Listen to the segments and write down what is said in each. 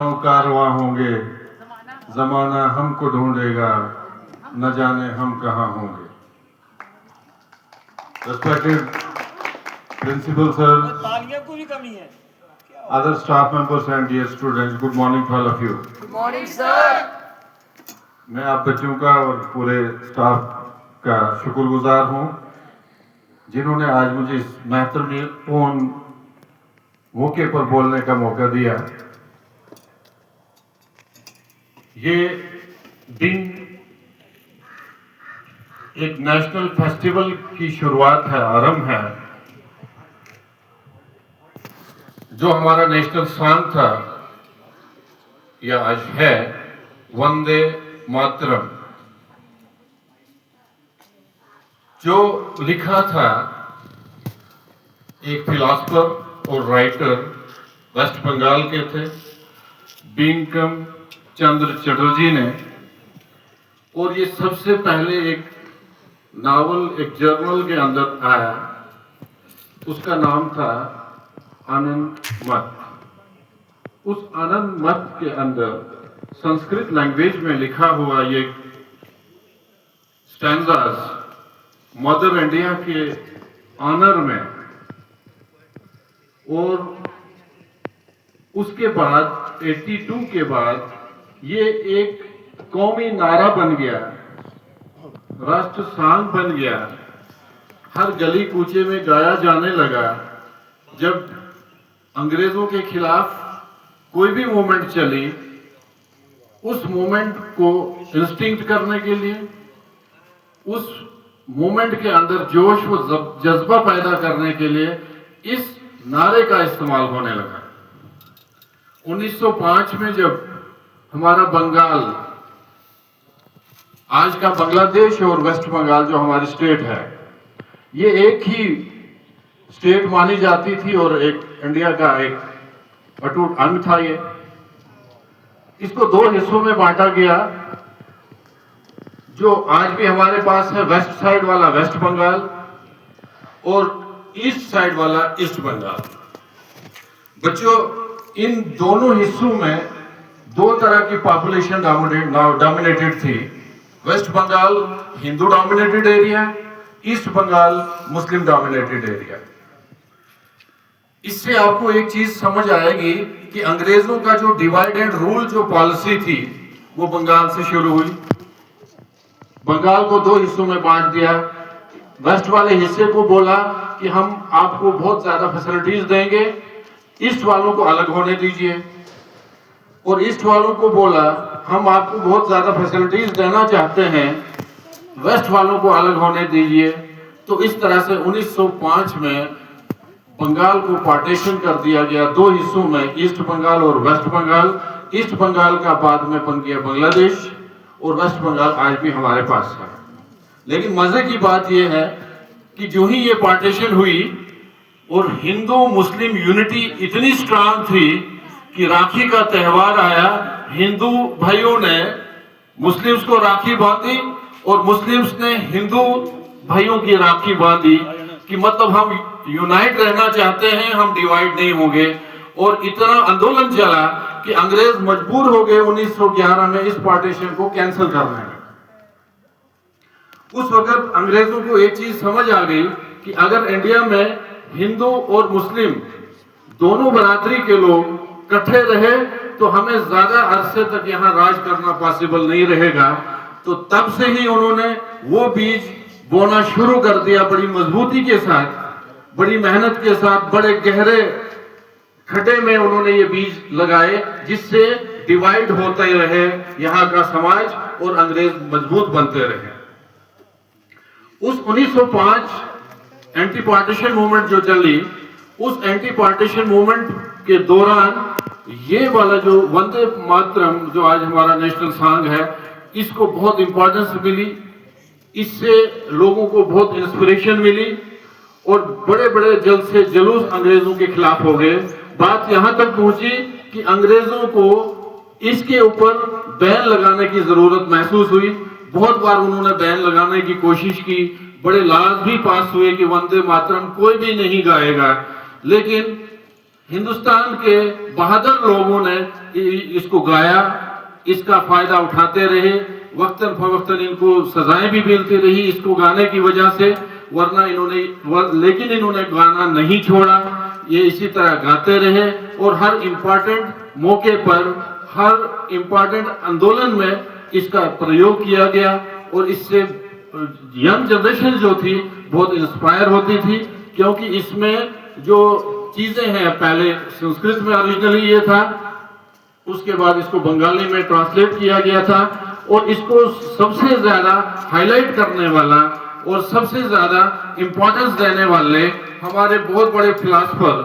कारवां होंगे, जमाना हमको ढूंढेगा, न जाने हम कहाँ होंगे। Respected Principal Sir, तालियों को भी कमी है। other staff members and dear students, good morning to all of you. Good morning, sir. मैं आप बच्चों का और पूरे स्टाफ का शुक्रगुजार हूँ जिन्होंने आज मुझे इस महत्वपूर्ण मौके पर बोलने का मौका दिया। ये दिन एक नेशनल फेस्टिवल की शुरुआत है, आरंभ है। जो हमारा नेशनल सॉन्ग था या आज है वंदे मातरम, जो लिखा था एक फिलोसफर और राइटर वेस्ट बंगाल के थे बिंकम चंद्र चटर्जी ने, और ये सबसे पहले एक नावल एक जर्नल के अंदर आया। उसका नाम था आनंद मत। उस आनंद मत के अंदर संस्कृत लैंग्वेज में लिखा हुआ ये स्टैंजास मदर इंडिया के ऑनर में, और उसके बाद 82 के बाद ये एक कौमी नारा बन गया, राष्ट्र सॉन्ग बन गया, हर गली कूचे में गाया जाने लगा। जब अंग्रेजों के खिलाफ कोई भी मूवमेंट चली, उस मूवमेंट को इंस्टिंक्ट करने के लिए, उस मूवमेंट के अंदर जोश व जज्बा पैदा करने के लिए इस नारे का इस्तेमाल होने लगा। 1905 में जब हमारा बंगाल, आज का बांग्लादेश और वेस्ट बंगाल जो हमारी स्टेट है, ये एक ही स्टेट मानी जाती थी और एक इंडिया का एक अटूट अंग था। ये इसको दो हिस्सों में बांटा गया। जो आज भी हमारे पास है, वेस्ट साइड वाला वेस्ट बंगाल और ईस्ट साइड वाला ईस्ट बंगाल। बच्चों, इन दोनों हिस्सों में दो तरह की पॉपुलेशन डोमिनेटेड थी। West Bengal Hindu dominated area, east Bengal Muslim dominated area. इससे आपको एक चीज समझ आएगी कि अंग्रेजों का जो डिवाइड एंड रूल जो पॉलिसी थी वो बंगाल से शुरू हुई। बंगाल को दो हिस्सों में बांट दिया। वेस्ट वाले हिस्से को बोला कि हम आपको बहुत ज्यादा फैसिलिटीज देंगे, ईस्ट वालों को अलग होने दीजिए, और ईस्ट वालों को बोला हम आपको बहुत ज्यादा फैसिलिटीज देना चाहते हैं, वेस्ट वालों को अलग होने दीजिए। तो इस तरह से 1905 में बंगाल को पार्टीशन कर दिया गया दो हिस्सों में, ईस्ट बंगाल और वेस्ट बंगाल। ईस्ट बंगाल का बाद में बन गया बांग्लादेश, और वेस्ट बंगाल आज भी हमारे पास है। लेकिन मजे की बात यह है कि जो ही ये पार्टीशन हुई और हिंदू मुस्लिम यूनिटी इतनी स्ट्रांग थी कि राखी का त्योहार आया, हिंदू भाइयों ने मुस्लिम्स को राखी बांधी और मुस्लिम्स ने हिंदू भाइयों की राखी बांधी, कि मतलब हम यूनाइट रहना चाहते हैं, हम डिवाइड नहीं होंगे। और इतना आंदोलन चला कि अंग्रेज मजबूर हो गए 1911 में इस पार्टीशन को कैंसिल करने में। उस वक्त अंग्रेजों को एक चीज समझ आ गई कि अगर इंडिया में हिंदू और मुस्लिम दोनों बरादरी के लोग इकट्ठे रहे तो हमें ज्यादा अरसे तक यहाँ राज करना पॉसिबल नहीं रहेगा। तो तब से ही उन्होंने वो बीज बोना शुरू कर दिया, बड़ी मजबूती के साथ, बड़ी मेहनत के साथ, बड़े गहरे खड्डे में उन्होंने ये बीज लगाए, जिससे डिवाइड होते रहे यहाँ का समाज और अंग्रेज मजबूत बनते रहे। उस 1905 एंटी पार्टीशन मूवमेंट जो चली, उस एंटी पार्टीशन मूवमेंट के दौरान ये वाला जो वंदे मातरम जो आज हमारा नेशनल सॉन्ग है, इसको बहुत इंपॉर्टेंस मिली। इससे लोगों को बहुत इंस्पिरेशन मिली और बड़े बड़े जलसे जुलूस अंग्रेजों के खिलाफ हो गए। बात यहां तक पहुंची कि अंग्रेजों को इसके ऊपर बैन लगाने की जरूरत महसूस हुई। बहुत बार उन्होंने बैन लगाने की कोशिश की, बड़े लॉज भी पास हुए कि वंदे मातरम कोई भी नहीं गाएगा, लेकिन हिंदुस्तान के बहादुर लोगों ने इसको गाया, इसका फायदा उठाते रहे, वक्तन फवक्तन इनको सजाएं भी मिलती रही इसको गाने की वजह से, वरना लेकिन इन्होंने गाना नहीं छोड़ा, ये इसी तरह गाते रहे और हर इम्पोर्टेंट मौके पर, हर इम्पोर्टेंट आंदोलन में इसका प्रयोग किया गया और इससे यंग जनरेशन जो थी बहुत इंस्पायर होती थी, क्योंकि इसमें जो चीजें हैं, पहले संस्कृत में ओरिजिनली ये था, उसके बाद इसको बंगाली में ट्रांसलेट किया गया था और इसको सबसे ज्यादा हाईलाइट करने वाला और सबसे ज्यादा इंपॉर्टेंस देने वाले हमारे बहुत बड़े फिलोसोफर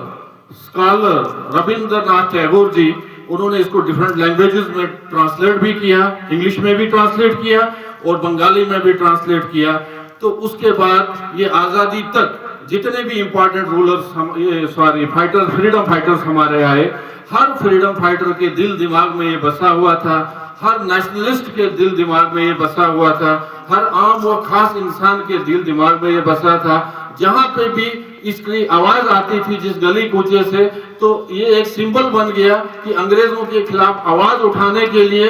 स्कॉलर रविंद्रनाथ टैगोर जी, उन्होंने इसको डिफरेंट लैंग्वेजेस में ट्रांसलेट भी किया, इंग्लिश में भी ट्रांसलेट किया और बंगाली में भी ट्रांसलेट किया। तो उसके बाद ये आज़ादी तक जितने भी important rulers fighters, freedom fighters हमारे आए, हर फ्रीडम फाइटर के दिल दिमाग में ये बसा हुआ था, हर नेशनलिस्ट के दिल दिमाग में ये बसा हुआ था, हर आम व खास इंसान के दिल दिमाग में ये बसा था। जहां पे भी इसकी आवाज आती थी जिस गली कूचे से, तो ये एक सिंबल बन गया कि अंग्रेजों के खिलाफ आवाज उठाने के लिए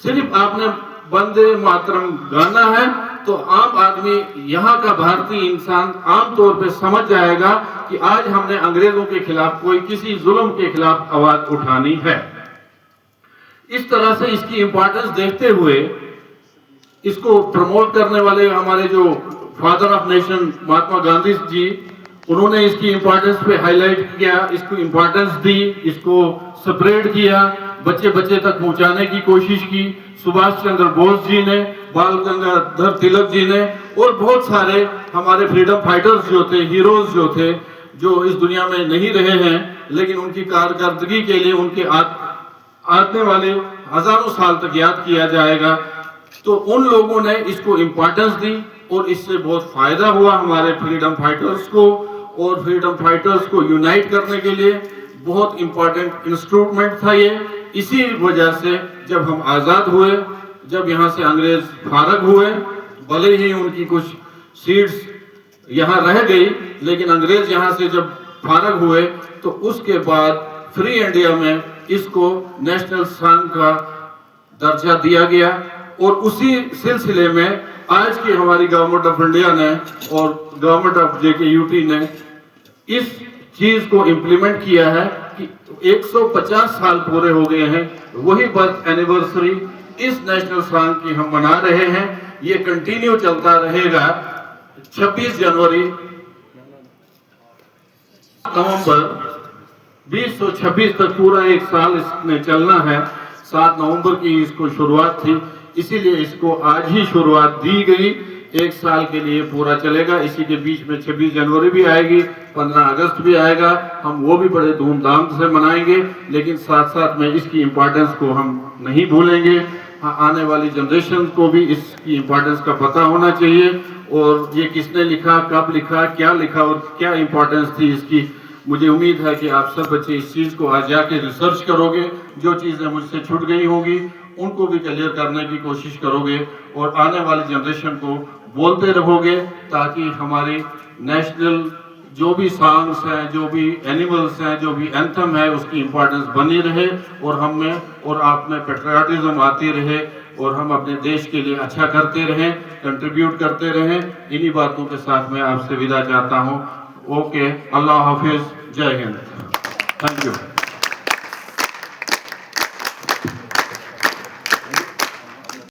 सिर्फ आपने वंदे मातरम गाना है तो आम आदमी, यहाँ का भारतीय इंसान आम तौर पे समझ जाएगा कि आज हमने अंग्रेजों के खिलाफ कोई किसी जुल्म के खिलाफ आवाज उठानी है। इस तरह से इसकी इंपॉर्टेंस देखते हुए इसको प्रमोट करने वाले हमारे जो father of nation Mahatma Gandhi ji, उन्होंने इसकी इंपॉर्टेंस पे हाईलाइट किया, इसको इंपॉर्टेंस दी, इसको स्प्रेड किया, बच्चे बच्चे तक पहुंचाने की कोशिश की। सुभाष चंद्र बोस जी ने, बाल गंगाधर तिलक जी ने और बहुत सारे हमारे फ्रीडम फाइटर्स जो थे, हीरोज जो थे, जो इस दुनिया में नहीं रहे हैं, लेकिन उनकी कारकर्दगी के लिए उनके आने वाले हजारों साल तक याद किया जाएगा। तो उन लोगों ने इसको इम्पोर्टेंस दी और इससे बहुत फायदा हुआ हमारे फ्रीडम फाइटर्स को, और फ्रीडम फाइटर्स को यूनाइट करने के लिए बहुत इंपॉर्टेंट इंस्ट्रूमेंट था ये। इसी वजह से जब हम आजाद हुए, जब यहाँ से अंग्रेज फारग हुए, भले ही उनकी कुछ सीट्स यहाँ रह गई, लेकिन अंग्रेज यहाँ से जब फारग हुए तो उसके बाद फ्री इंडिया में इसको नेशनल सॉन्ग का दर्जा दिया गया। और उसी सिलसिले में आज की हमारी गवर्नमेंट ऑफ इंडिया ने और गवर्नमेंट ऑफ JKUT ने इस चीज को इम्प्लीमेंट किया है कि 150 साल पूरे हो गए हैं, वही बर्थ एनिवर्सरी इस नेशनल सॉन्ग की हम मना रहे हैं। ये कंटिन्यू चलता रहेगा। 26 जनवरी नवंबर 2026 तक पूरा एक साल इसमें चलना है। 7 नवंबर की इसको शुरुआत थी, इसीलिए इसको आज ही शुरुआत दी गई। एक साल के लिए पूरा चलेगा। इसी के बीच में 26 जनवरी भी आएगी, 15 अगस्त भी आएगा, हम वो भी बड़े धूमधाम से मनाएंगे, लेकिन साथ साथ में इसकी इम्पोर्टेंस को हम नहीं भूलेंगे। आने वाली जनरेशन को भी इसकी इम्पोर्टेंस का पता होना चाहिए, और ये किसने लिखा, कब लिखा, क्या लिखा और क्या इम्पोर्टेंस थी इसकी। मुझे उम्मीद है कि आप सब बच्चे इस चीज़ को आज जाके रिसर्च करोगे, जो चीज़ें मुझसे छूट गई होंगी उनको भी क्लियर करने की कोशिश करोगे, और आने वाली जनरेशन को बोलते रहोगे, ताकि हमारी नेशनल जो भी सॉन्ग्स हैं, जो भी एनिमल्स हैं, जो भी एंथम है, उसकी इम्पोर्टेंस बनी रहे और हम में और आप में पेट्रियाटिज्म आती रहे, और हम अपने देश के लिए अच्छा करते रहें, कंट्रीब्यूट करते रहें। इन्हीं बातों के साथ मैं आपसे विदा चाहता हूँ। ओके, अल्लाह हाफिज, जय हिंद, थैंक यू।